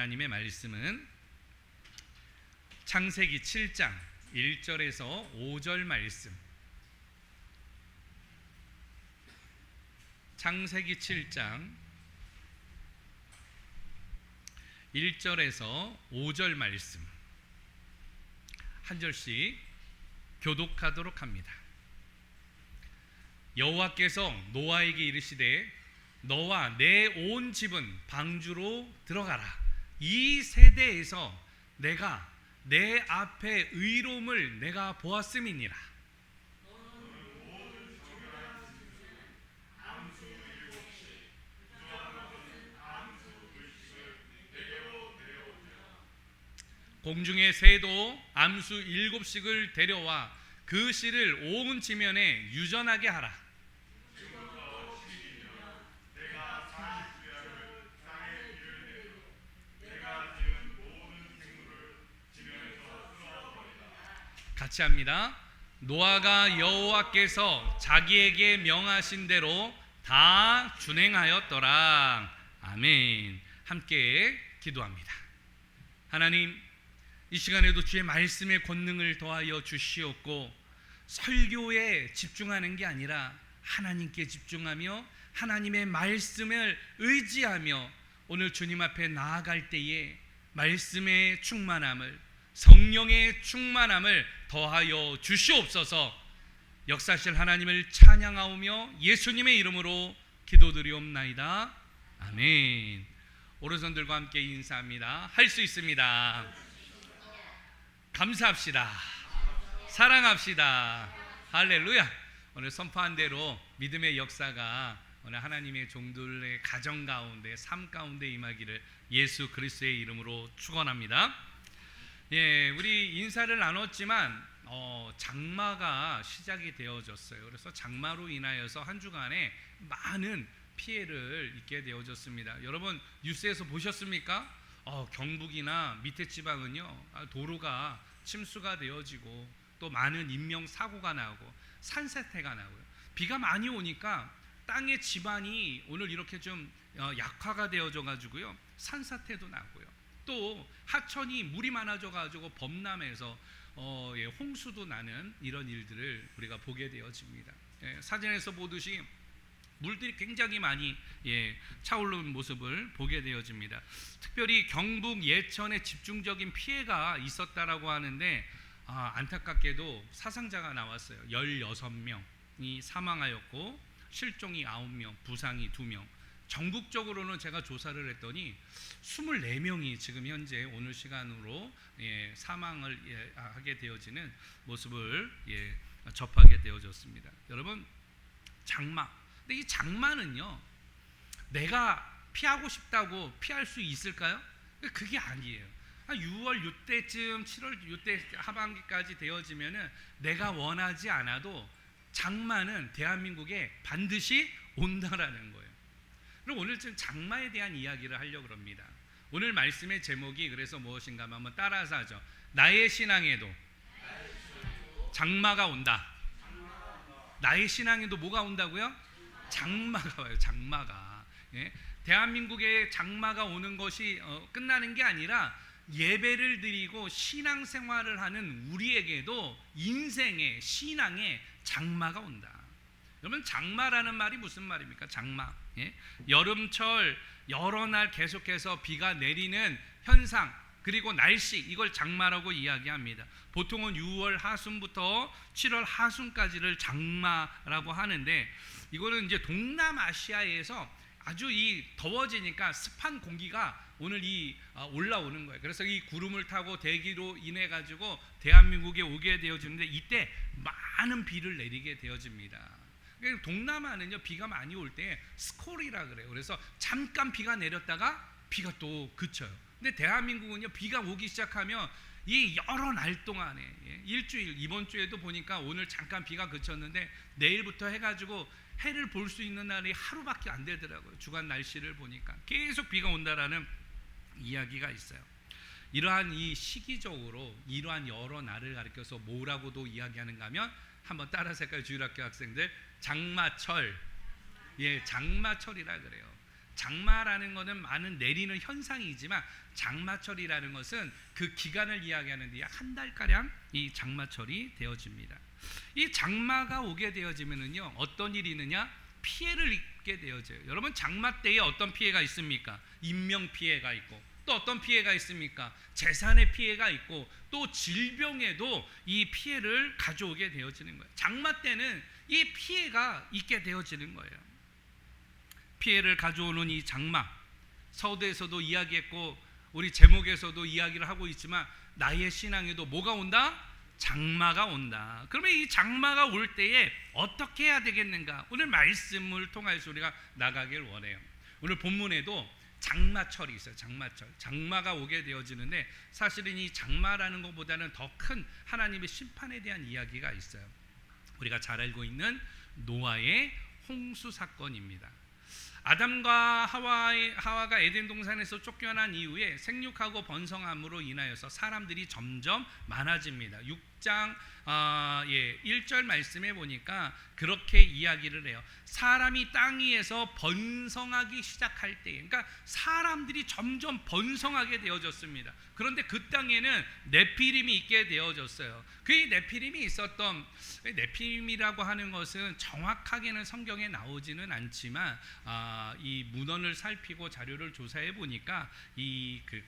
하나님의 말씀은 창세기 7장 1절에서 5절 말씀. 창세기 7장 1절에서 5절 말씀 한 절씩 교독하도록 합니다. 여호와께서 노아에게 이르시되 너와 내 온 집은 방주로 들어가라. 이 세대에서 내가 내 앞에 의로움을 내가 보았음이니라. 공중의 새도 암수 7씩을 데려와 그 씨를 온 지면에 유전하게 하라. 같이 합니다. 노아가 여호와께서 자기에게 명하신 대로 다 준행하였더라. 아멘. 함께 기도합니다. 하나님, 이 시간에도 주의 말씀의 권능을 더하여 주시옵고 설교에 집중하는 게 아니라 하나님께 집중하며 하나님의 말씀을 의지하며 오늘 주님 앞에 나아갈 때에 말씀의 충만함을, 성령의 충만함을 더하여 주시옵소서. 역사하실 하나님을 찬양하오며 예수님의 이름으로 기도드리옵나이다. 아멘. 오른손들과 함께 인사합니다. 할 수 있습니다. 감사합시다. 사랑합시다. 할렐루야. 오늘 선포한 대로 믿음의 역사가 오늘 하나님의 종들의 가정 가운데, 삶 가운데 임하기를 예수 그리스도의 이름으로 축원합니다. 예, 우리 인사를 나눴지만 장마가 시작이 되어졌어요. 그래서 장마로 인하여서 한 주간에 많은 피해를 입게 되어졌습니다. 여러분 뉴스에서 보셨습니까? 경북이나 밑에 지방은요, 도로가 침수가 되어지고 또 많은 인명사고가 나고 산사태가 나고요. 비가 많이 오니까 땅의 지반이 오늘 이렇게 좀 약화가 되어져 가지고요, 산사태도 나고요. 또 하천이 물이 많아져 가지고 범람해서 홍수도 나는 이런 일들을 우리가 보게 되어집니다. 사진에서 보듯이 물들이 굉장히 많이 차오르는 모습을 보게 되어집니다. 특별히 경북 예천에 집중적인 피해가 있었다라고 하는데 안타깝게도 사상자가 나왔어요. 16명이 사망하였고 실종이 9명, 부상이 2명. 전국적으로는 제가 조사를 했더니 24명이 지금 현재 오늘 시간으로 사망을 하게 되어지는 모습을 접하게 되어졌습니다. 여러분, 장마. 근데 이 장마는요, 내가 피하고 싶다고 피할 수 있을까요? 그게 아니에요. 6월 이때쯤, 7월 이때 하반기까지 되어지면은 내가 원하지 않아도 장마는 대한민국에 반드시 온다라는 거예요. 그럼 오늘 좀 장마에 대한 이야기를 하려고 합니다. 오늘 말씀의 제목이 그래서 무엇인가 하면 한번 따라서 하죠. 나의 신앙에도 장마가 온다. 나의 신앙에도 뭐가 온다고요? 장마가 와요. 장마가. 대한민국에 장마가 오는 것이 끝나는 게 아니라 예배를 드리고 신앙생활을 하는 우리에게도 인생의 신앙의 장마가 온다. 여러분, 장마라는 말이 무슨 말입니까? 장마. 여름철 여러 날 계속해서 비가 내리는 현상, 그리고 날씨, 이걸 장마라고 이야기합니다. 보통은 6월 하순부터 7월 하순까지를 장마라고 하는데, 이거는 이제 동남아시아에서 아주 이 더워지니까 습한 공기가 오늘 올라오는 거예요. 그래서 이 구름을 타고 대기로 인해 가지고 대한민국에 오게 되어지는데, 이때 많은 비를 내리게 되어집니다. 동남아는요, 비가 많이 올 때 스콜이라 그래요. 그래서 잠깐 비가 내렸다가 비가 또 그쳐요. 근데 대한민국은요, 비가 오기 시작하면 이 여러 날 동안에 일주일, 이번 주에도 보니까 오늘 잠깐 비가 그쳤는데 내일부터 해가지고 해를 볼 수 있는 날이 하루밖에 안 되더라고요. 주간 날씨를 보니까 계속 비가 온다라는 이야기가 있어요. 이러한 이 시기적으로 이러한 여러 날을 가리켜서 뭐라고도 이야기하는가 하면 한번 따라서 할까요? 주일학교 학생들, 장마철. 장마철이라 그래요. 장마라는 것은 많은 내리는 현상이지만 장마철이라는 것은 그 기간을 이야기하는데 약 한 달가량 이 장마철이 되어집니다. 이 장마가 오게 되어지면은요, 어떤 일이 있느냐? 피해를 입게 되어져요. 여러분, 장마 때에 어떤 피해가 있습니까? 인명 피해가 있고, 또 어떤 피해가 있습니까? 재산의 피해가 있고, 또 질병에도 이 피해를 가져오게 되어지는 거예요. 장마 때는 이 피해가 있게 되어지는 거예요. 피해를 가져오는 이 장마, 서두에서도 이야기했고 우리 제목에서도 이야기를 하고 있지만 나의 신앙에도 뭐가 온다? 장마가 온다. 그러면 이 장마가 올 때에 어떻게 해야 되겠는가? 오늘 말씀을 통해서 우리가 나가길 원해요. 오늘 본문에도 장마철이 있어요. 장마철. 장마가 오게 되어지는데 사실은 이 장마라는 것보다는 더 큰 하나님의 심판에 대한 이야기가 있어요. 우리가 잘 알고 있는 노아의 홍수 사건입니다. 아담과 하와가 에덴 동산에서 쫓겨난 이후에 생육하고 번성함으로 인하여서 사람들이 점점 많아집니다. 6장 1절 말씀에 보니까 그렇게 이야기를 해요. 사람이 땅 위에서 번성하기 시작할 때, 그러니까 사람들이 점점 번성하게 되어졌습니다. 그런데 그 땅에는 네피림이 있게 되어졌어요. 그 네피림이 있었던, 네피림이라고 하는 것은 정확하게는 성경에 나오지는 않지만 이 문헌을 살피고 자료를 조사해 보니까 이 그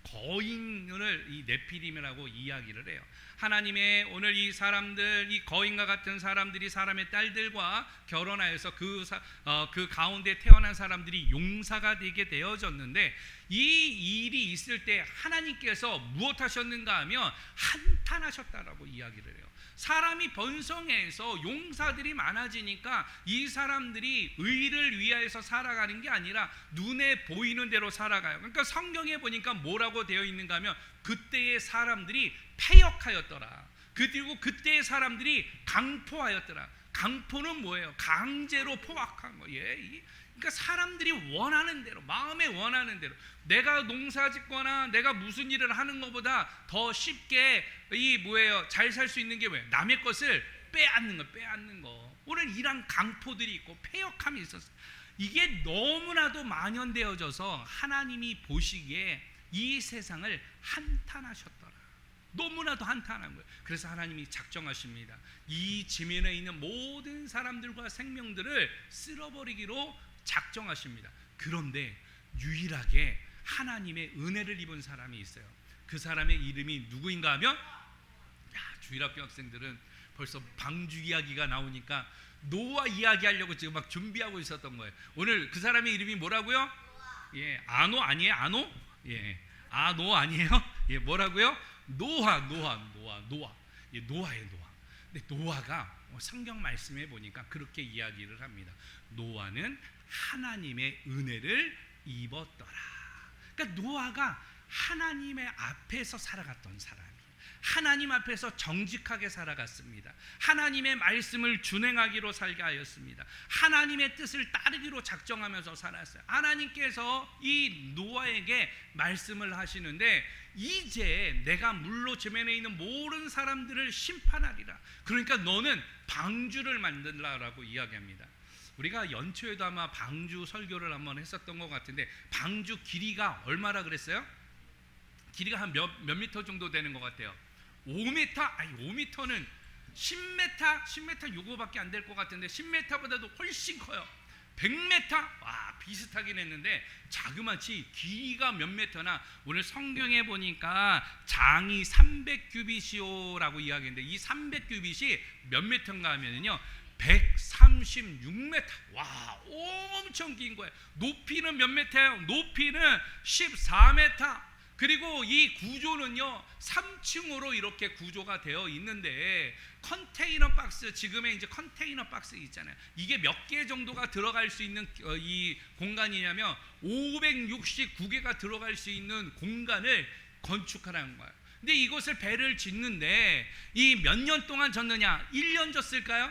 거인을 이 네피림이라고 이야기를 해요. 하나님의 오늘 이 사람들, 이 거인과 같은 사람들이 사람의 딸들과 결혼하여서 그 가운데 태어난 사람들이 용사가 되게 되어졌는데, 이 일이 있을 때 하나님께서 무엇 하셨는가 하면 한탄하셨다라고 이야기를 해요. 사람이 번성해서 용사들이 많아지니까 이 사람들이 의를 위하여서 살아가는 게 아니라 눈에 보이는 대로 살아가요. 그러니까 성경에 보니까 뭐라고 되어 있는가 하면 그때의 사람들이 패역하였더라. 그리고 그때의 사람들이 강포하였더라. 강포는 뭐예요? 강제로 포악한 거예요. 그러니까 사람들이 원하는 대로, 마음에 원하는 대로, 내가 농사짓거나 내가 무슨 일을 하는 것보다 더 쉽게 잘 살 수 있는 게 뭐예요? 남의 것을 빼앗는 거. 오늘 이런 강포들이 있고 패역함이 있었어요. 이게 너무나도 만연되어져서 하나님이 보시기에 이 세상을 한탄하셨더라. 너무나도 한탄한 거예요. 그래서 하나님이 작정하십니다. 이 지면에 있는 모든 사람들과 생명들을 쓸어버리기로 작정하십니다. 그런데 유일하게 하나님의 은혜를 입은 사람이 있어요. 그 사람의 이름이 누구인가 하면, 주일학교 학생들은 벌써 방주 이야기가 나오니까 노아 이야기하려고 지금 막 준비하고 있었던 거예요. 오늘 그 사람의 이름이 뭐라고요? 예, 아노 아니에요? 아노? 예, 아노 아니에요? 예, 뭐라고요? 노아. 예, 노아예요, 노아. 근데 노아가 성경 말씀에 보니까 그렇게 이야기를 합니다. 노아는 하나님의 은혜를 입었더라. 그러니까 노아가 하나님의 앞에서 살아갔던 사람이에요. 하나님 앞에서 정직하게 살아갔습니다. 하나님의 말씀을 준행하기로 살게 하였습니다. 하나님의 뜻을 따르기로 작정하면서 살았어요. 하나님께서 이 노아에게 말씀을 하시는데, 이제 내가 물로 지면에 있는 모든 사람들을 심판하리라. 그러니까 너는 방주를 만들라라고 이야기합니다. 우리가 연초에도 아마 방주 설교를 한번 했었던 것 같은데, 방주 길이가 얼마나 그랬어요? 길이가 한 몇 미터 정도 되는 것 같아요. 5m? 아니 5m는 10m 요거밖에 안 될 것 같은데 10m보다도 훨씬 커요. 100m? 와, 비슷하긴 했는데 자그마치 길이가 몇 미터나, 오늘 성경에 보니까 장이 300규빗이요라고 이야기했는데, 이 300규빗이 몇 미터인가 하면요 136m. 와, 엄청 긴 거예요. 높이는 몇 미터예요? 높이는 14m. 그리고 이 구조는요 3층으로 이렇게 구조가 되어 있는데, 컨테이너 박스, 지금의 이제 컨테이너 박스 있잖아요. 이게 몇 개 정도가 들어갈 수 있는 이 공간이냐면 569개가 들어갈 수 있는 공간을 건축하라는 거예요. 근데 이곳을 배를 짓는데 이 몇 년 동안 졌느냐? 1년 졌을까요?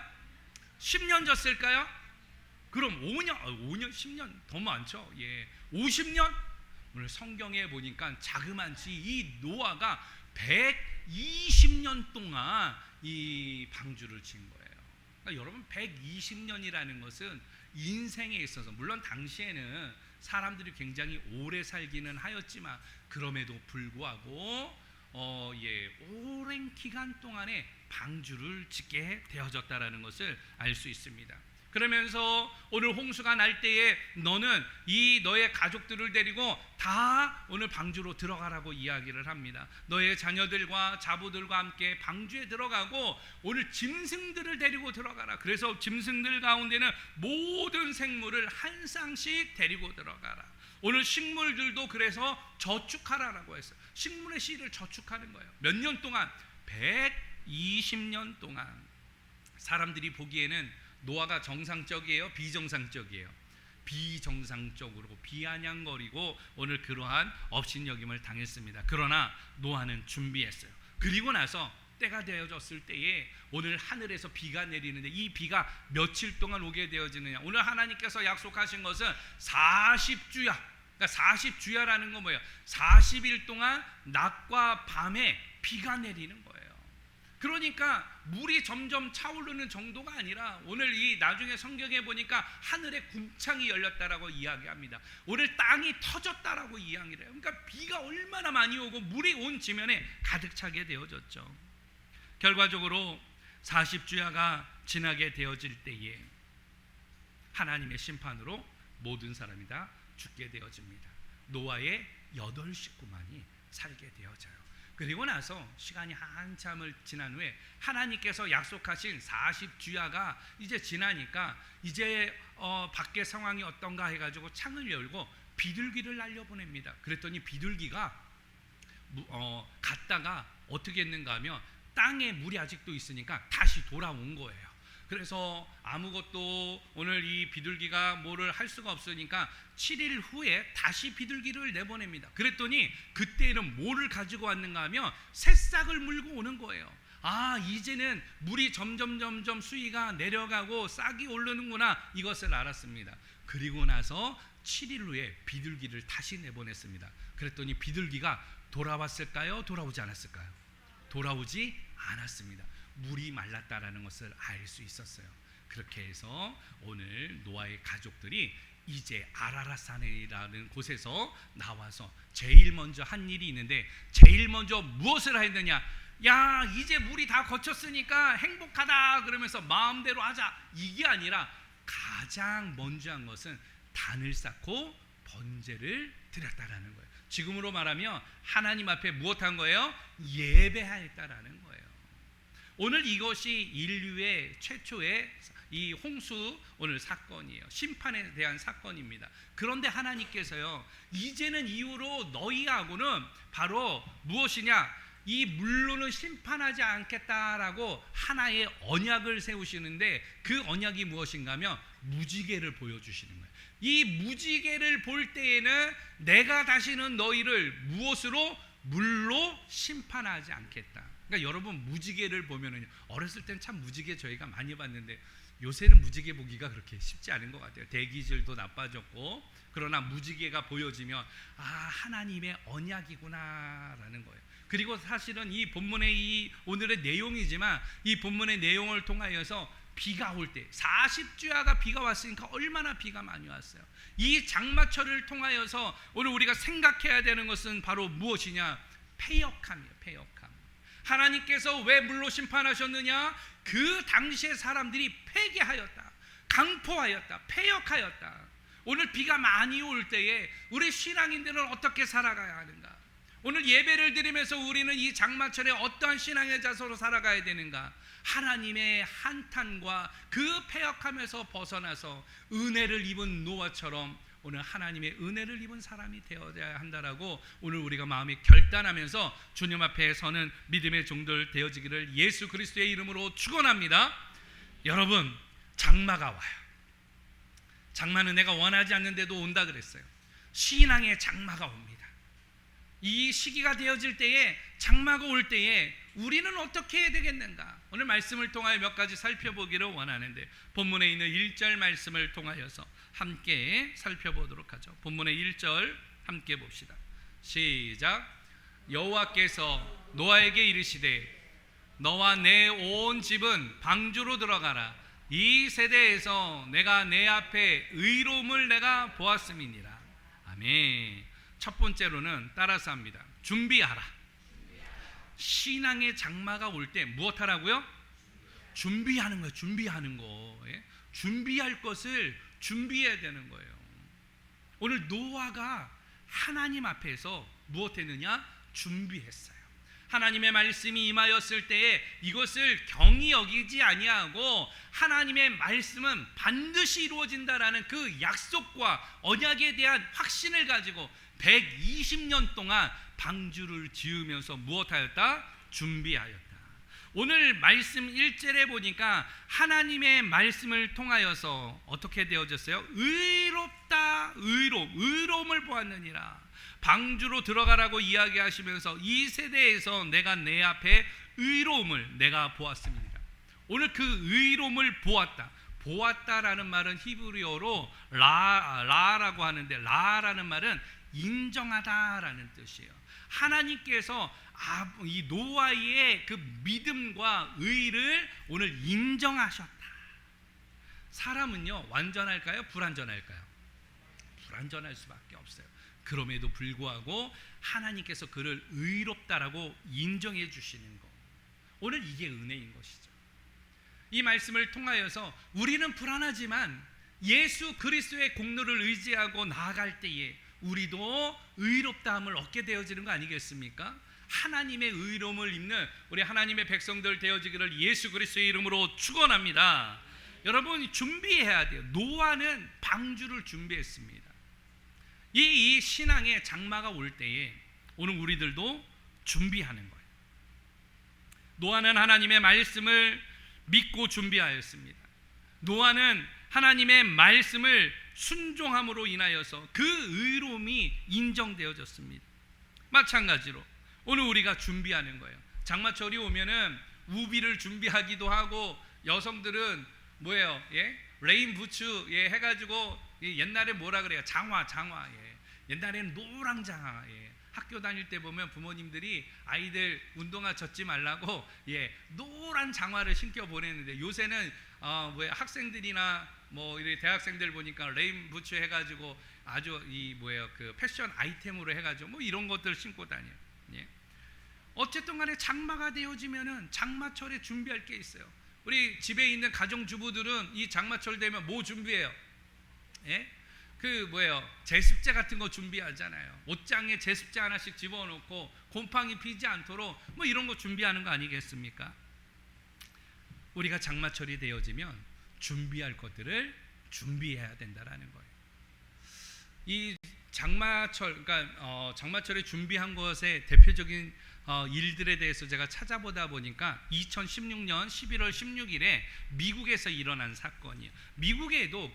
10년 졌을까요? 그럼 5년, 10년 더 많죠. 예, 50년? 오늘 성경에 보니까 자그마치 이 노아가 120년 동안 이 방주를 진 거예요. 그러니까 여러분, 120년이라는 것은 인생에 있어서 물론 당시에는 사람들이 굉장히 오래 살기는 하였지만 그럼에도 불구하고 오랜 기간 동안에 방주를 짓게 되어졌다라는 것을 알 수 있습니다. 그러면서 오늘 홍수가 날 때에 너는 이 너의 가족들을 데리고 다 오늘 방주로 들어가라고 이야기를 합니다. 너의 자녀들과 자부들과 함께 방주에 들어가고 오늘 짐승들을 데리고 들어가라. 그래서 짐승들 가운데는 모든 생물을 한 쌍씩 데리고 들어가라. 오늘 식물들도 그래서 저축하라라고 했어요. 식물의 씨를 저축하는 거예요. 몇 년 동안? 120년 동안. 사람들이 보기에는 노아가 정상적이에요? 비정상적이에요? 비정상적으로 비아냥거리고 오늘 그러한 업신여김을 당했습니다. 그러나 노아는 준비했어요. 그리고 나서 때가 되어졌을 때에 오늘 하늘에서 비가 내리는데 이 비가 며칠 동안 오게 되어지느냐? 오늘 하나님께서 약속하신 것은 40주야. 그러니까 40주야라는 건 뭐예요? 40일 동안 낮과 밤에 비가 내리는 거예요. 그러니까 물이 점점 차오르는 정도가 아니라 오늘 이 나중에 성경에 보니까 하늘의 궁창이 열렸다라고 이야기합니다. 오늘 땅이 터졌다라고 이야기를 해요. 그러니까 비가 얼마나 많이 오고 물이 온 지면에 가득 차게 되어졌죠. 결과적으로 40주야가 지나게 되어질 때에 하나님의 심판으로 모든 사람이 다 죽게 되어집니다. 노아의 8식구만이 살게 되어져요. 그리고 나서 시간이 한참을 지난 후에 하나님께서 약속하신 40주야가 이제 지나니까 이제 밖의 상황이 어떤가 해가지고 창을 열고 비둘기를 날려보냅니다. 그랬더니 비둘기가 갔다가 어떻게 했는가 하면 땅에 물이 아직도 있으니까 다시 돌아온 거예요. 그래서 아무것도 오늘 이 비둘기가 뭐를 할 수가 없으니까 7일 후에 다시 비둘기를 내보냅니다. 그랬더니 그때는 뭐를 가지고 왔는가 하면 새싹을 물고 오는 거예요. 아, 이제는 물이 점점 수위가 내려가고 싹이 오르는구나, 이것을 알았습니다. 그리고 나서 7일 후에 비둘기를 다시 내보냈습니다. 그랬더니 비둘기가 돌아왔을까요? 돌아오지 않았을까요? 돌아오지 않았습니다. 물이 말랐다라는 것을 알 수 있었어요. 그렇게 해서 오늘 노아의 가족들이 이제 아라랏산이라는 곳에서 나와서 제일 먼저 한 일이 있는데 제일 먼저 무엇을 했느냐? 야, 이제 물이 다 거쳤으니까 행복하다 그러면서 마음대로 하자, 이게 아니라 가장 먼저 한 것은 단을 쌓고 번제를 드렸다라는 거예요. 지금으로 말하면 하나님 앞에 무엇한 거예요? 예배하였다라는 거예요. 오늘 이것이 인류의 최초의 이 홍수 오늘 사건이에요. 심판에 대한 사건입니다. 그런데 하나님께서요, 이제는 이후로 너희하고는 바로 무엇이냐? 이 물로는 심판하지 않겠다라고 하나의 언약을 세우시는데 그 언약이 무엇인가 하면 무지개를 보여주시는 거예요. 이 무지개를 볼 때에는 내가 다시는 너희를 무엇으로? 물로 심판하지 않겠다. 그러니까 여러분, 무지개를 보면은 어렸을 땐 참 무지개 저희가 많이 봤는데 요새는 무지개 보기가 그렇게 쉽지 않은 것 같아요. 대기질도 나빠졌고. 그러나 무지개가 보여지면 아, 하나님의 언약이구나라는 거예요. 그리고 사실은 이 본문의 이 오늘의 내용이지만 이 본문의 내용을 통하여서 비가 올 때 40주야가 비가 왔으니까 얼마나 비가 많이 왔어요. 이 장마철을 통하여서 오늘 우리가 생각해야 되는 것은 바로 무엇이냐? 패역함이에요. 패역함. 하나님께서 왜 물로 심판하셨느냐? 그 당시에 사람들이 패괴하였다, 강포하였다, 패역하였다. 오늘 비가 많이 올 때에 우리 신앙인들은 어떻게 살아가야 하는가? 오늘 예배를 드리면서 우리는 이 장마철에 어떠한 신앙의 자세로 살아가야 되는가? 하나님의 한탄과 그 패역함에서 벗어나서 은혜를 입은 노아처럼 오늘 하나님의 은혜를 입은 사람이 되어야 한다라고 오늘 우리가 마음이 결단하면서 주님 앞에 서는 믿음의 종들 되어지기를 예수 그리스도의 이름으로 축원합니다. 여러분, 장마가 와요. 장마는 내가 원하지 않는데도 온다 그랬어요. 신앙의 장마가 옵니다. 이 시기가 되어질 때에, 장마가 올 때에 우리는 어떻게 해야 되겠는가? 오늘 말씀을 통하여 몇 가지 살펴보기를 원하는데 본문에 있는 1절 말씀을 통하여서 함께 살펴보도록 하죠. 본문의 1절 함께 봅시다. 시작. 여호와께서 노아에게 이르시되 너와 내 온 집은 방주로 들어가라. 이 세대에서 내가 내 앞에 의로움을 내가 보았음이니라. 아멘. 첫 번째로는 따라서 합니다. 준비하라. 신앙의 장마가 올 때 무엇 하라고요? 준비하는 거예요. 준비하는 거. 예? 준비할 것을 준비해야 되는 거예요. 오늘 노아가 하나님 앞에서 무엇 했느냐? 준비했어요. 하나님의 말씀이 임하였을 때에 이것을 경히 여기지 아니하고 하나님의 말씀은 반드시 이루어진다라는 그 약속과 언약에 대한 확신을 가지고 120년 동안 방주를 지으면서 무엇하였다? 준비하였다. 오늘 말씀 1절에 보니까 하나님의 말씀을 통하여서 어떻게 되어졌어요? 의롭다, 의로움을 보았느니라. 방주로 들어가라고 이야기하시면서 이 세대에서 내가 내 앞에 의로움을 내가 보았습니다. 오늘 그 의로움을 보았다라는 말은 히브리어로 라라고 하는데, 라라는 말은 인정하다라는 뜻이에요. 하나님께서 이 노아의 그 믿음과 의를 오늘 인정하셨다. 사람은요, 완전할까요? 불완전할까요? 불완전할 수밖에 없어요. 그럼에도 불구하고 하나님께서 그를 의롭다라고 인정해 주시는 것, 오늘 이게 은혜인 것이죠. 이 말씀을 통하여서 우리는 불안하지만 예수 그리스도의 공로를 의지하고 나아갈 때에 우리도 의롭다함을 얻게 되어지는 거 아니겠습니까? 하나님의 의로움을 입는 우리 하나님의 백성들 되어지기를 예수 그리스도의 이름으로 축원합니다. 여러분, 준비해야 돼요. 노아는 방주를 준비했습니다. 이 신앙의 장마가 올 때에 오늘 우리들도 준비하는 거예요. 노아는 하나님의 말씀을 믿고 준비하였습니다. 노아는 하나님의 말씀을 순종함으로 인하여서 그 의로움이 인정되어졌습니다. 마찬가지로 오늘 우리가 준비하는 거예요. 장마철이 오면은 우비를 준비하기도 하고, 여성들은 뭐예요? 예? 레인 부츠 해가지고, 옛날에 뭐라 그래요? 장화. 옛날에는 노랑 장화. 학교 다닐 때 보면 부모님들이 아이들 운동화 젖지 말라고 노란 장화를 신겨 보냈는데, 요새는 학생들이나 뭐 이렇게 대학생들 보니까 레인 부츠 해가지고 아주 그 패션 아이템으로 해가지고 뭐 이런 것들 신고 다녀요. 어쨌든 간에 장마가 되어지면은 장마철에 준비할 게 있어요. 우리 집에 있는 가정주부들은 이 장마철 되면 뭐 준비해요? 제습제 같은 거 준비하잖아요. 옷장에 제습제 하나씩 집어넣고 곰팡이 피지 않도록 뭐 이런 거 준비하는 거 아니겠습니까? 우리가 장마철이 되어지면 준비할 것들을 준비해야 된다라는 거예요. 이 장마철, 그러니까 장마철에 준비한 것의 대표적인 일들에 대해서 제가 찾아보다 보니까 2016년 11월 16일에 미국에서 일어난 사건이에요. 미국에도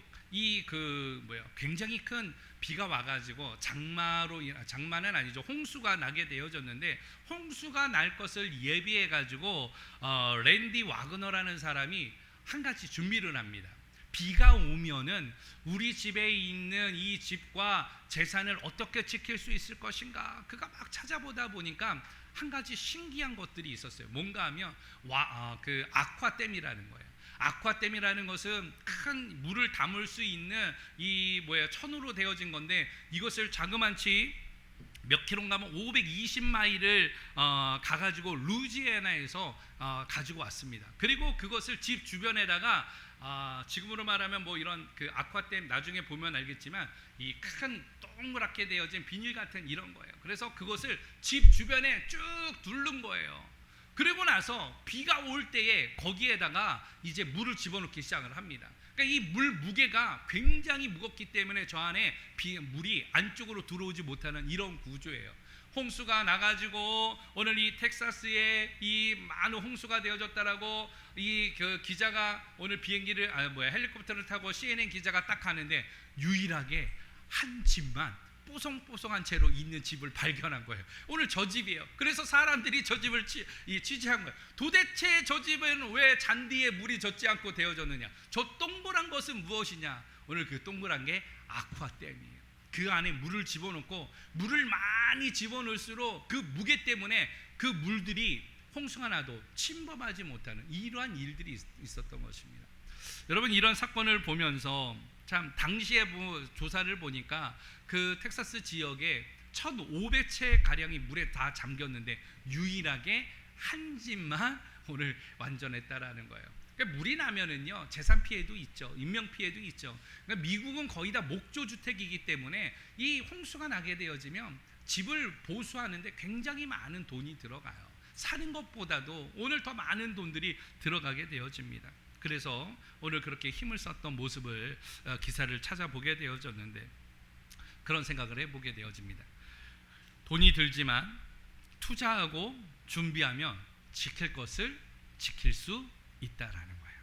굉장히 큰 비가 와가지고 장마는 아니죠, 홍수가 나게 되어졌는데, 홍수가 날 것을 예비해가지고 랜디 와그너라는 사람이 한 가지 준비를 합니다. 비가 오면은 우리 집에 있는 이 집과 재산을 어떻게 지킬 수 있을 것인가, 그가 막 찾아보다 보니까 한 가지 신기한 것들이 있었어요. 뭔가 하면 그 아쿠아댐이라는 거예요. 아쿠아댐이라는 것은 큰 물을 담을 수 있는 천으로 되어진 건데, 이것을 자그만치 몇 킬로인가 하면 520마일을 가가지고 루지애나에서 가지고 왔습니다. 그리고 그것을 집 주변에다가 지금으로 말하면 뭐 이런 그 아쿠아댐, 나중에 보면 알겠지만 이 큰 동그랗게 되어진 비닐 같은 이런 거예요. 그래서 그것을 집 주변에 쭉 둘른 거예요. 그리고 나서 비가 올 때에 거기에다가 이제 물을 집어넣기 시작을 합니다. 그러니까 이 물 무게가 굉장히 무겁기 때문에 저 안에 물이 안쪽으로 들어오지 못하는 이런 구조예요. 홍수가 나가지고 오늘 이 텍사스에 이 많은 홍수가 되어졌다라고 그 기자가 오늘 비행기를 헬리콥터를 타고 CNN 기자가 딱 가는데, 유일하게 한 집만 뽀송뽀송한 채로 있는 집을 발견한 거예요. 오늘 저 집이에요. 그래서 사람들이 저 집을 취재한 거예요. 도대체 저 집은 왜 잔디에 물이 젖지 않고 되어졌느냐? 저 동그란 것은 무엇이냐? 오늘 그 동그란 게 아쿠아댐이에요. 그 안에 물을 집어넣고, 물을 많이 집어넣을수록 그 무게 때문에 그 물들이 홍수가 나도 침범하지 못하는 이러한 일들이 있었던 것입니다. 여러분, 이런 사건을 보면서 참 당시에 조사를 보니까 그 텍사스 지역에 1,500채 가량이 물에 다 잠겼는데 유일하게 한 집만 오늘 완전했다라는 거예요. 그러니까 물이 나면은요, 재산 피해도 있죠, 인명 피해도 있죠. 그러니까 미국은 거의 다 목조 주택이기 때문에 이 홍수가 나게 되어지면 집을 보수하는데 굉장히 많은 돈이 들어가요. 사는 것보다도 오늘 더 많은 돈들이 들어가게 되어집니다. 그래서 오늘 그렇게 힘을 썼던 모습을 기사를 찾아보게 되어졌는데 그런 생각을 해보게 되어집니다. 돈이 들지만 투자하고 준비하면 지킬 것을 지킬 수 있다라는 거예요.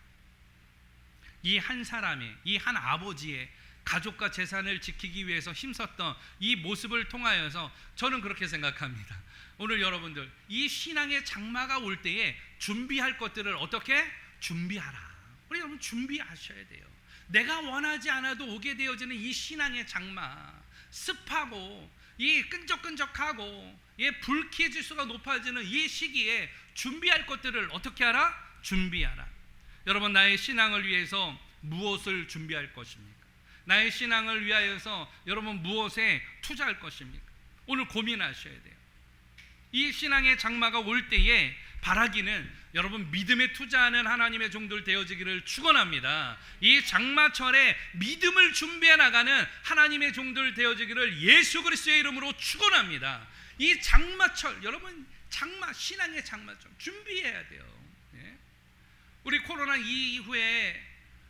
이 한 사람의, 이 한 아버지의 가족과 재산을 지키기 위해서 힘썼던 이 모습을 통하여서 저는 그렇게 생각합니다. 오늘 여러분들, 이 신앙의 장마가 올 때에 준비할 것들을 어떻게 준비하라. 우리 여러분 준비하셔야 돼요. 내가 원하지 않아도 오게 되어지는 이 신앙의 장마, 습하고 이 끈적끈적하고 불쾌 지수가 높아지는 이 시기에 준비할 것들을 어떻게 하라? 준비하라. 여러분, 나의 신앙을 위해서 무엇을 준비할 것입니까? 나의 신앙을 위하여서 여러분 무엇에 투자할 것입니까? 오늘 고민하셔야 돼요. 이 신앙의 장마가 올 때에 바라기는 여러분 믿음에 투자하는 하나님의 종들 되어지기를 축원합니다. 이 장마철에 믿음을 준비해 나가는 하나님의 종들 되어지기를 예수 그리스도의 이름으로 축원합니다. 이 장마철, 여러분 장마, 신앙의 장마철 준비해야 돼요. 우리 코로나 이후에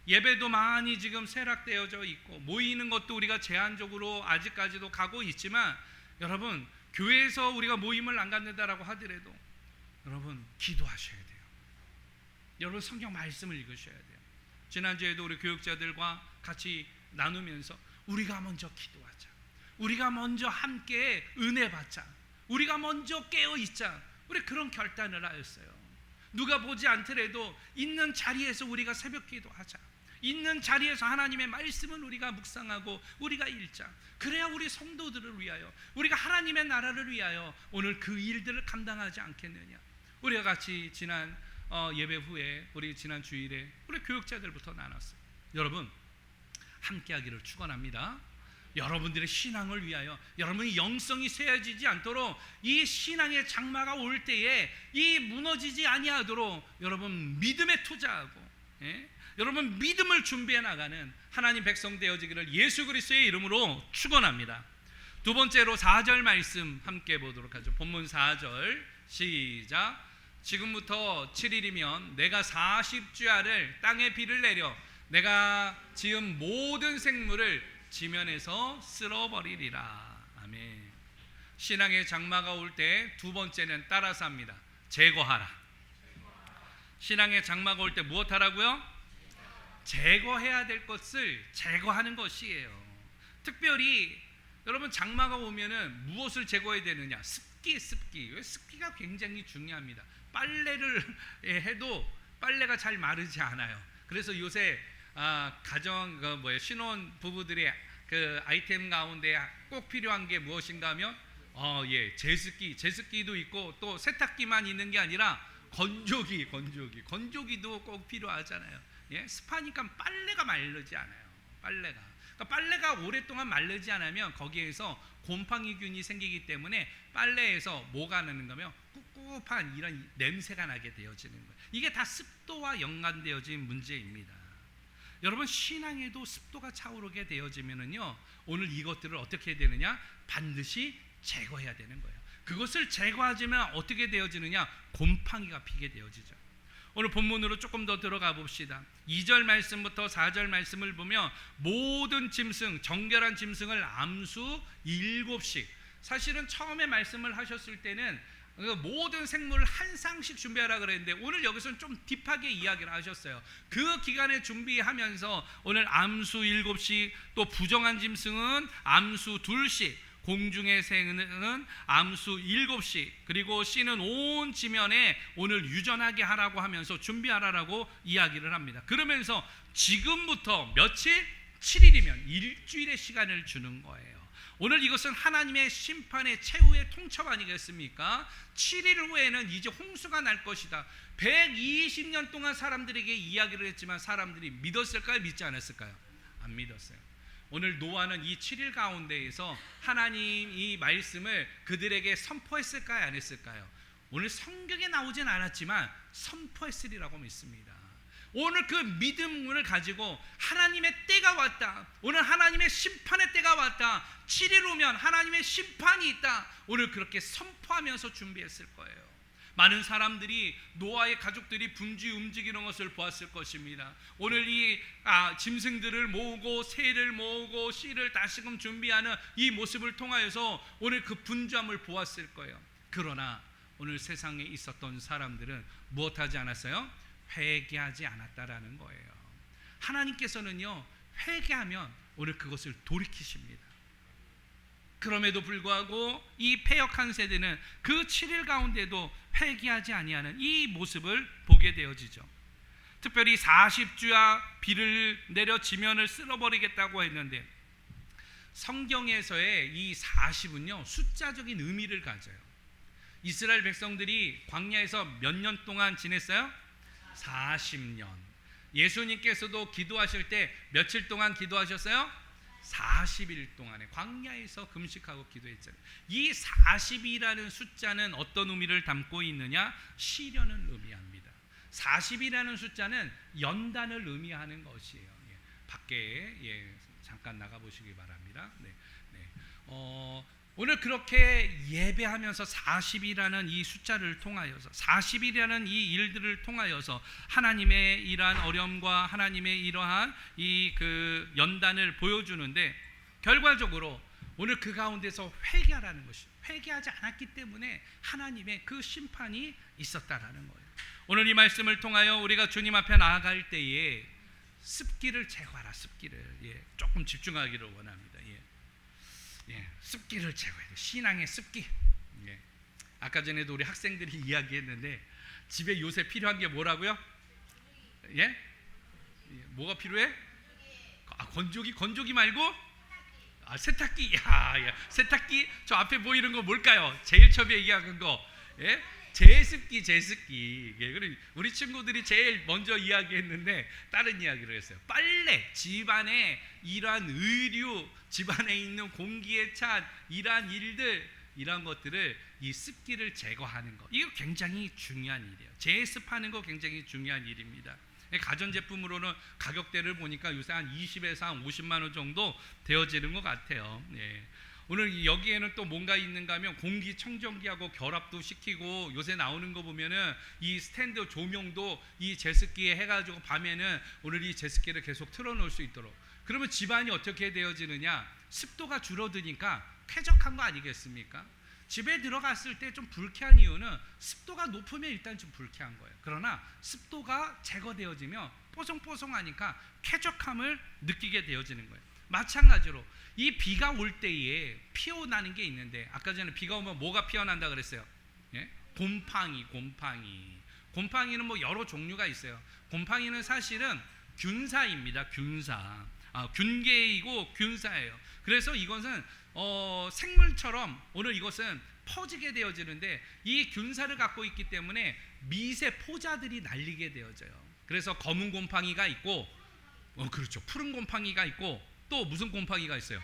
예배도 많이 지금 쇠락되어져 있고 모이는 것도 우리가 제한적으로 아직까지도 가고 있지만 여러분 교회에서 우리가 모임을 안 갖는다라고 하더라도 여러분 기도하셔야 돼요. 여러분 성경 말씀을 읽으셔야 돼요. 지난주에도 우리 교육자들과 같이 나누면서 우리가 먼저 기도하자, 우리가 먼저 함께 은혜 받자, 우리가 먼저 깨어있자, 우리 그런 결단을 하였어요. 누가 보지 않더라도 있는 자리에서 우리가 새벽 기도하자, 있는 자리에서 하나님의 말씀은 우리가 묵상하고 우리가 읽자. 그래야 우리 성도들을 위하여, 우리가 하나님의 나라를 위하여 오늘 그 일들을 감당하지 않겠느냐. 우리가 같이 지난 예배 후에 우리 지난 주일에 우리 교육자들부터 나눴어요. 여러분 함께하기를 축원합니다. 여러분들의 신앙을 위하여 여러분의 영성이 쇠해지지 않도록 이 신앙의 장마가 올 때에 이 무너지지 아니하도록 여러분 믿음에 투자하고 여러분 믿음을 준비해 나가는 하나님 백성 되어지기를 예수 그리스도의 이름으로 축원합니다. 두 번째로 4절 말씀 함께 보도록 하죠. 본문 4절 시작. 지금부터 7일이면 내가 40주야를 땅에 비를 내려 내가 지은 모든 생물을 지면에서 쓸어버리리라. 아멘. 신앙의 장마가 올 때 두 번째는 따라서 합니다. 제거하라. 신앙의 장마가 올 때 무엇 하라고요? 제거해야 될 것을 제거하는 것이에요. 특별히 여러분 장마가 오면은 무엇을 제거해야 되느냐? 습기. 습기가 굉장히 중요합니다. 빨래를 해도 빨래가 잘 마르지 않아요. 그래서 요새 가정 신혼 부부들의 그 아이템 가운데 꼭 필요한 게 무엇인가 하면 제습기도 있고 또 세탁기만 있는 게 아니라 건조기도 꼭 필요하잖아요. 습하니까 빨래가 마르지 않아요. 그러니까 빨래가 오랫동안 마르지 않으면 거기에서 곰팡이균이 생기기 때문에 빨래에서 뭐가 나는 거면 꿉꿉한 이런 냄새가 나게 되어지는 거예요. 이게 다 습도와 연관되어진 문제입니다. 여러분 신앙에도 습도가 차오르게 되어지면은요 오늘 이것들을 어떻게 해야 되느냐? 반드시 제거해야 되는 거예요. 그것을 제거하지만 어떻게 되어지느냐? 곰팡이가 피게 되어지죠. 오늘 본문으로 조금 더 들어가 봅시다. 2절 말씀부터 4절 말씀을 보면 모든 짐승, 정결한 짐승을 암수 7씩. 사실은 처음에 말씀을 하셨을 때는 모든 생물을 한 쌍씩 준비하라 그랬는데 오늘 여기서는 좀 딥하게 이야기를 하셨어요. 그 기간에 준비하면서 오늘 암수 7씩, 또 부정한 짐승은 암수 2씩, 공중의 새는 암수 7씩, 그리고 씨는 온 지면에 오늘 유전하게 하라고 하면서 준비하라라고 이야기를 합니다. 그러면서 지금부터 며칠? 7일이면 일주일의 시간을 주는 거예요. 오늘 이것은 하나님의 심판의 최후의 통첩 아니겠습니까? 7일 후에는 이제 홍수가 날 것이다. 120년 동안 사람들에게 이야기를 했지만 사람들이 믿었을까요? 믿지 않았을까요? 안 믿었어요. 오늘 노아는 이 7일 가운데에서 하나님 이 말씀을 그들에게 선포했을까요? 안 했을까요? 오늘 성경에 나오진 않았지만 선포했으리라고 믿습니다. 오늘 그 믿음을 가지고 하나님의 때가 왔다, 오늘 하나님의 심판의 때가 왔다, 7일 오면 하나님의 심판이 있다, 오늘 그렇게 선포하면서 준비했을 거예요. 많은 사람들이 노아의 가족들이 분주히 움직이는 것을 보았을 것입니다. 오늘 이 짐승들을 모으고 새를 모으고 씨를 다시금 준비하는 이 모습을 통하여서 오늘 그 분주함을 보았을 거예요. 그러나 오늘 세상에 있었던 사람들은 무엇하지 않았어요? 회개하지 않았다라는 거예요. 하나님께서는요, 회개하면 오늘 그것을 돌이키십니다. 그럼에도 불구하고 이 패역한 세대는 그 7일 가운데도 회개하지 아니하는 이 모습을 보게 되어지죠. 특별히 40주야 비를 내려 지면을 쓸어버리겠다고 했는데, 성경에서의 이 40은요 숫자적인 의미를 가져요. 이스라엘 백성들이 광야에서 몇 년 동안 지냈어요? 40년. 예수님께서도 기도하실 때 며칠 동안 기도하셨어요? 40일 동안에 광야에서 금식하고 기도했잖아요. 이 40이라는 숫자는 어떤 의미를 담고 있느냐? 시련을 의미합니다. 40이라는 숫자는 연단을 의미하는 것이에요. 밖에 잠깐 나가보시기 바랍니다. 오늘 그렇게 예배하면서 40이라는 이 숫자를 통하여서, 40이라는 이 일들을 통하여서 하나님의 이러한 어려움과 하나님의 이러한 이 그 연단을 보여주는데, 결과적으로 오늘 그 가운데서 회개하라는 것이, 회개하지 않았기 때문에 하나님의 그 심판이 있었다라는 거예요. 오늘 이 말씀을 통하여 우리가 주님 앞에 나아갈 때에 습기를 제거하라. 습기를 조금 집중하기를 원합니다. 습기를 제거해야 돼. 신앙의 습기. 아까 전에도 우리 학생들이 이야기했는데, 집에 요새 필요한 게 뭐라고요? 뭐가 필요해? 건조기 말고? 세탁기. 세탁기. 저 앞에 보이는 거 뭘까요? 제일 처음에 얘기한 거. 제습기. 우리 친구들이 제일 먼저 이야기했는데 다른 이야기를 했어요. 빨래, 집안에 이러한 의류, 집안에 있는 공기에 찬 이러한 일들, 이러한 것들을 이 습기를 제거하는 것, 이거 굉장히 중요한 일이에요. 제습하는 거 굉장히 중요한 일입니다. 가전제품으로는 가격대를 보니까 요새 한 20에서 한 50만 원 정도 되어지는 것 같아요. 오늘 여기에는 또 뭔가 있는가 하면 공기청정기하고 결합도 시키고, 요새 나오는 거 보면은 이 스탠드 조명도 이 제습기에 해가지고 밤에는 오늘 이 제습기를 계속 틀어놓을 수 있도록. 그러면 집안이 어떻게 되어지느냐? 습도가 줄어드니까 쾌적한 거 아니겠습니까? 집에 들어갔을 때 좀 불쾌한 이유는 습도가 높으면 일단 좀 불쾌한 거예요. 그러나 습도가 제거되어지면 뽀송뽀송하니까 쾌적함을 느끼게 되어지는 거예요. 마찬가지로 이 비가 올 때에 피어나는 게 있는데, 아까 전에 비가 오면 뭐가 피어난다 그랬어요? 곰팡이는 뭐 여러 종류가 있어요. 곰팡이는 사실은 균사입니다. 균계이고 균사예요. 그래서 이것은 생물처럼 오늘 이것은 퍼지게 되어지는데, 이 균사를 갖고 있기 때문에 미세 포자들이 날리게 되어져요. 그래서 검은 곰팡이가 있고, 그렇죠, 푸른 곰팡이가 있고, 또 무슨 곰팡이가 있어요?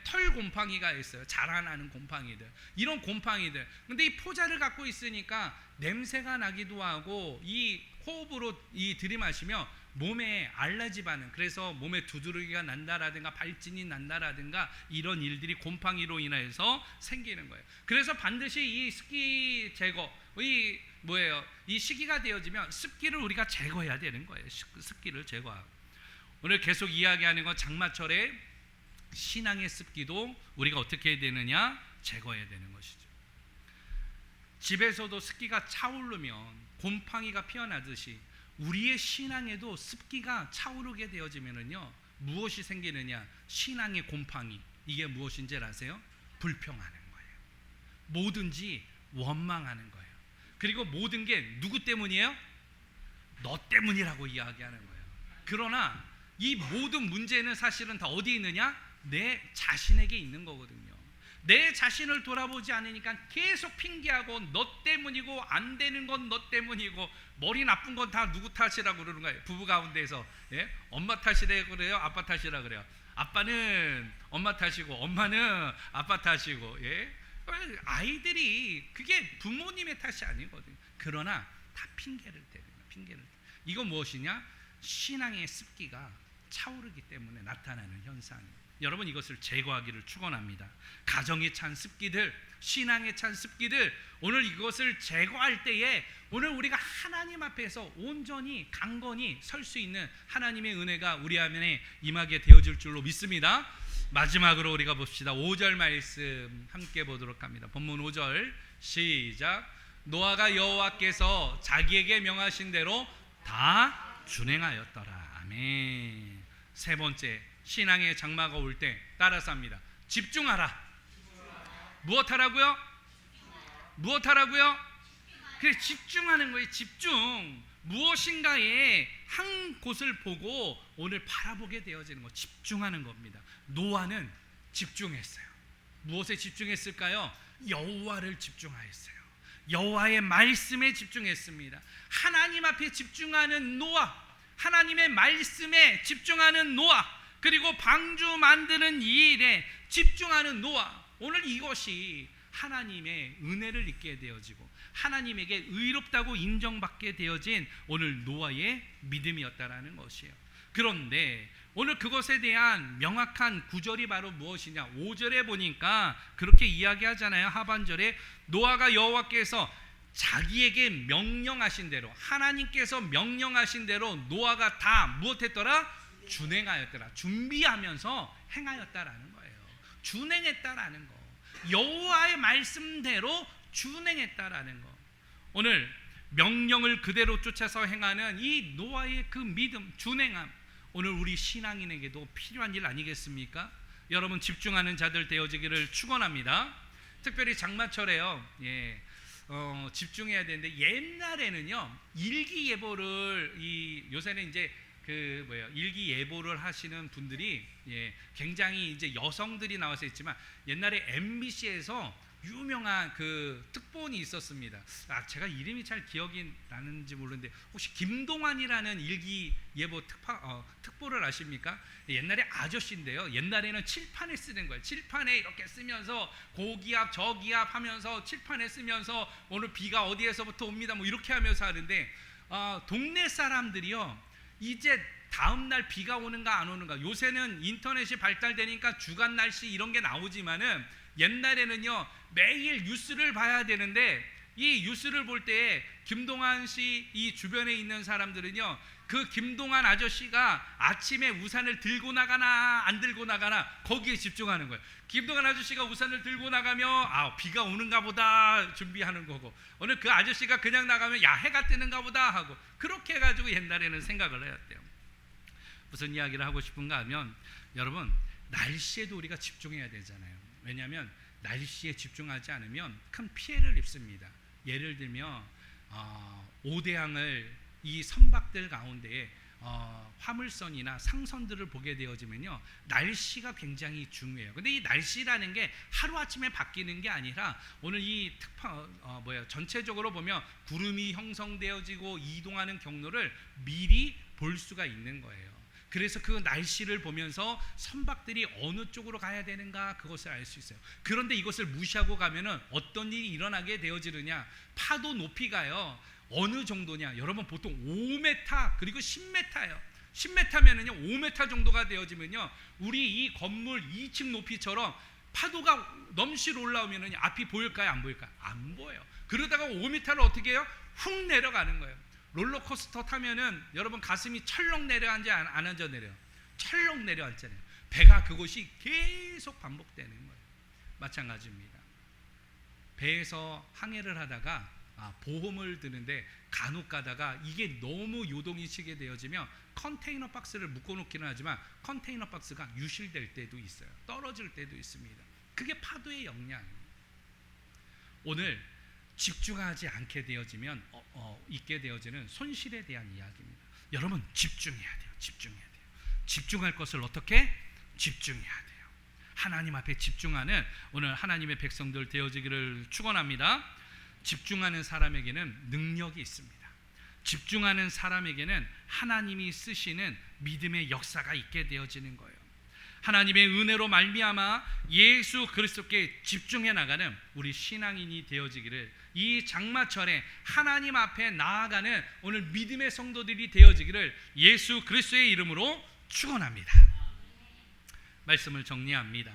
털 곰팡이가 있어요. 자라나는 곰팡이들, 이런 곰팡이들. 근데 이 포자를 갖고 있으니까 냄새가 나기도 하고, 이 호흡으로 이 들이마시며 몸에 알러지 반응, 그래서 몸에 두드러기가 난다라든가 발진이 난다라든가 이런 일들이 곰팡이로 인해서 생기는 거예요. 그래서 반드시 이 습기 제거, 이 시기가 되어지면 습기를 우리가 제거해야 되는 거예요. 습기를 제거하고. 오늘 계속 이야기하는 건 장마철에 신앙의 습기도 우리가 어떻게 해야 되느냐? 제거해야 되는 것이죠. 집에서도 습기가 차오르면 곰팡이가 피어나듯이 우리의 신앙에도 습기가 차오르게 되어지면은요, 무엇이 생기느냐? 신앙의 곰팡이. 이게 무엇인지 아세요? 불평하는 거예요. 뭐든지 원망하는 거예요. 그리고 모든 게 누구 때문이에요? 너 때문이라고 이야기하는 거예요. 그러나 이 모든 문제는 사실은 다 어디 있느냐? 내 자신에게 있는 거거든요. 내 자신을 돌아보지 않으니까 계속 핑계하고 너 때문이고 안 되는 건 너 때문이고 머리 나쁜 건 다 누구 탓이라고 그러는 거예요. 부부 가운데에서 엄마 탓이라 그래요? 아빠 탓이라 그래요? 아빠는 엄마 탓이고 엄마는 아빠 탓이고 아이들이 그게 부모님의 탓이 아니거든요. 그러나 다 핑계를 대요. 이건 무엇이냐? 신앙의 습기가 차오르기 때문에 나타나는 현상이에요. 여러분 이것을 제거하기를 축원합니다. 가정에 찬 습기들, 신앙에 찬 습기들, 오늘 이것을 제거할 때에 오늘 우리가 하나님 앞에서 온전히 강건히 설 수 있는 하나님의 은혜가 우리 안에 임하게 되어질 줄로 믿습니다. 마지막으로 우리가 봅시다. 5절 말씀 함께 보도록 합니다. 본문 5절 시작. 노아가 여호와께서 자기에게 명하신 대로 다 준행하였더라. 아멘. 세 번째, 신앙의 장마가 올 때 따라서 합니다. 집중하라. 무엇하라고요? 무엇하라고요? 그래, 집중하는 거예요. 집중. 무엇인가에 한 곳을 보고 오늘 바라보게 되어지는 거, 집중하는 겁니다. 노아는 집중했어요. 무엇에 집중했을까요? 여호와를 집중하였어요. 여호와의 말씀에 집중했습니다. 하나님 앞에 집중하는 노아, 하나님의 말씀에 집중하는 노아, 그리고 방주 만드는 이 일에 집중하는 노아. 오늘 이것이 하나님의 은혜를 입게 되어지고 하나님에게 의롭다고 인정받게 되어진 오늘 노아의 믿음이었다라는 것이에요. 그런데 오늘 그것에 대한 명확한 구절이 바로 무엇이냐? 5절에 보니까 그렇게 이야기하잖아요. 하반절에 노아가 여호와께서 자기에게 명령하신 대로, 하나님께서 명령하신 대로 노아가 다 무엇했더라? 준행하였더라. 준비하면서 행하였다라는 거예요. 준행했다라는 거. 여호와의 말씀대로 준행했다라는 거. 오늘 명령을 그대로 쫓아서 행하는 이 노아의 그 믿음, 준행함, 오늘 우리 신앙인에게도 필요한 일 아니겠습니까? 여러분 집중하는 자들 되어지기를 축원합니다. 특별히 장마철에요. 집중해야 되는데 옛날에는요 일기예보를 요새는 이제 일기예보를 하시는 분들이 굉장히 이제 여성들이 나와서 있지만 옛날에 MBC에서 유명한 그 특보원이 있었습니다. 제가 이름이 잘 기억이 나는지 모르는데 혹시 김동완이라는 일기예보 특보를 아십니까? 옛날에 아저씨인데요. 옛날에는 칠판에 쓰는 거예요. 칠판에 이렇게 쓰면서 고기압 저기압 하면서 칠판에 쓰면서 오늘 비가 어디에서부터 옵니다 뭐 이렇게 하면서 하는데 동네 사람들이요 이제 다음날 비가 오는가 안 오는가, 요새는 인터넷이 발달되니까 주간 날씨 이런 게 나오지만은 옛날에는요 매일 뉴스를 봐야 되는데 이 뉴스를 볼 때 김동완 씨 이 주변에 있는 사람들은요 그 김동완 아저씨가 아침에 우산을 들고 나가나 안 들고 나가나 거기에 집중하는 거예요. 김동완 아저씨가 우산을 들고 나가면 비가 오는가 보다 준비하는 거고, 오늘 그 아저씨가 그냥 나가면 해가 뜨는가 보다 하고, 그렇게 해가지고 옛날에는 생각을 해왔대요. 무슨 이야기를 하고 싶은가 하면 여러분 날씨에도 우리가 집중해야 되잖아요. 왜냐하면 날씨에 집중하지 않으면 큰 피해를 입습니다. 예를 들면 오대양을 이 선박들 가운데에 화물선이나 상선들을 보게 되어지면요 날씨가 굉장히 중요해요. 근데 이 날씨라는 게 하루아침에 바뀌는 게 아니라 오늘 이 전체적으로 보면 구름이 형성되어지고 이동하는 경로를 미리 볼 수가 있는 거예요. 그래서 그 날씨를 보면서 선박들이 어느 쪽으로 가야 되는가 그것을 알 수 있어요. 그런데 이것을 무시하고 가면은 어떤 일이 일어나게 되어지느냐, 파도 높이가요 어느 정도냐, 여러분 보통 5m 그리고 10m예요. 10m면은요 5m 정도가 되어지면요 우리 이 건물 2층 높이처럼 파도가 넘실 올라오면은 앞이 보일까요 안 보일까요? 안 보여요. 그러다가 5m를 어떻게 해요? 훅 내려가는 거예요. 롤러코스터 타면은 여러분 가슴이 철렁 내려앉지 않아져 내려요. 철렁 내려앉잖아요. 배가 그것이 계속 반복되는 거예요. 마찬가지입니다. 배에서 항해를 하다가 보험을 드는데 간혹 가다가 이게 너무 요동이 치게 되어지면 컨테이너 박스를 묶어놓기는 하지만 컨테이너 박스가 유실될 때도 있어요. 떨어질 때도 있습니다. 그게 파도의 영향이에요. 오늘 집중하지 않게 되어지면 있게 되어지는 손실에 대한 이야기입니다. 여러분 집중해야 돼요. 집중해야 돼요. 집중할 것을 어떻게? 집중해야 돼요. 하나님 앞에 집중하는 오늘 하나님의 백성들 되어지기를 축원합니다. 집중하는 사람에게는 능력이 있습니다. 집중하는 사람에게는 하나님이 쓰시는 믿음의 역사가 있게 되어지는 거예요. 하나님의 은혜로 말미암아 예수 그리스도께 집중해 나가는 우리 신앙인이 되어지기를, 이 장마철에 하나님 앞에 나아가는 오늘 믿음의 성도들이 되어지기를 예수 그리스도의 이름으로 축원합니다. 말씀을 정리합니다.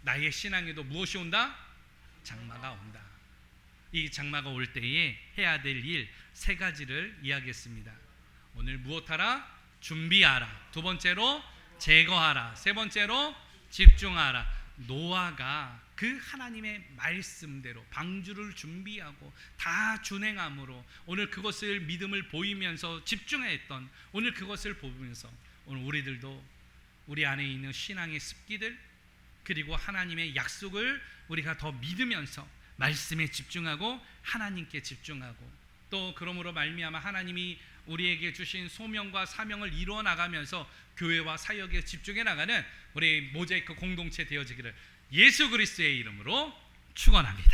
나의 신앙에도 무엇이 온다? 장마가 온다. 이 장마가 올 때에 해야 될 일 세 가지를 이야기했습니다. 오늘 무엇하라? 준비하라. 두 번째로 제거하라. 세 번째로 집중하라. 노아가 그 하나님의 말씀대로 방주를 준비하고 다 준행함으로 오늘 그것을 믿음을 보이면서 집중했던, 오늘 그것을 보면서 오늘 우리들도 우리 안에 있는 신앙의 습기들 그리고 하나님의 약속을 우리가 더 믿으면서 말씀에 집중하고 하나님께 집중하고, 또 그러므로 말미암아 하나님이 우리에게 주신 소명과 사명을 이루어 나가면서 교회와 사역에 집중해 나가는 우리 모자이크 공동체 되어지기를 예수 그리스도의 이름으로 축원합니다.